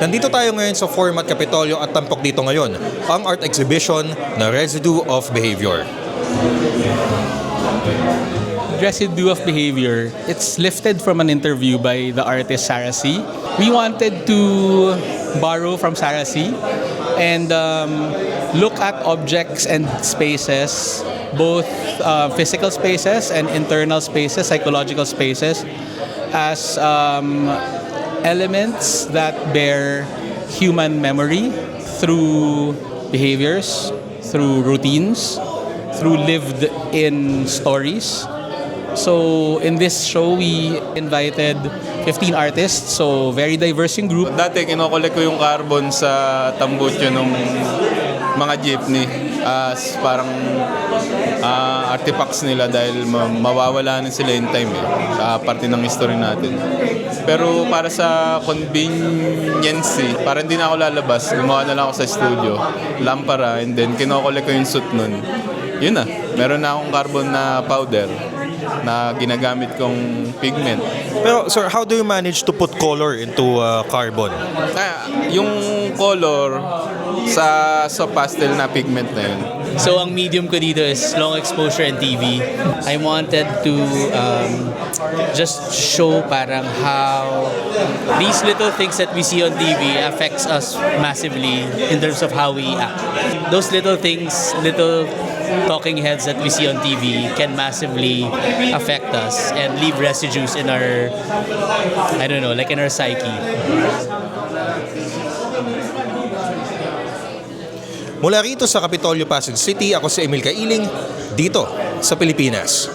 Nandito tayo ngayon sa Format Kapitolyo at tampok dito ngayon ang art exhibition na Residue of Behavior. Residue of Behavior, it's lifted from an interview by the artist Sarah C. We wanted to borrow from Sarah C. and look at objects and spaces, both physical spaces and internal spaces, psychological spaces, as elements that bear human memory through behaviors, through routines, through lived-in stories. So in this show, we invited 15 artists, so very diverse yung group. Dati kinokolek ko yung carbon sa tambutso ng mga jeepney as parang artifacts nila dahil mawawala na sila in time parte ng history natin. Pero para sa convenience, para hindi na ako lalabas, gumawa na lang ako sa studio, lampara, and then kinokolek ko yung suit nun. Yun na, meron na akong carbon na powder na ginagamit kong pigment. Pero sir, how do you manage to put color into carbon? Yung color sa pastel na pigment na yun. So ang medium ko dito is long exposure and TV. I wanted to just show parang how these little things that we see on TV affects us massively in terms of how we act. Those little things, little talking heads that we see on TV can massively affect us and leave residues in our, I don't know, like in our psyche. Mula rito sa Kapitolyo, Pasig City, ako si Emil Kailing, dito sa Pilipinas.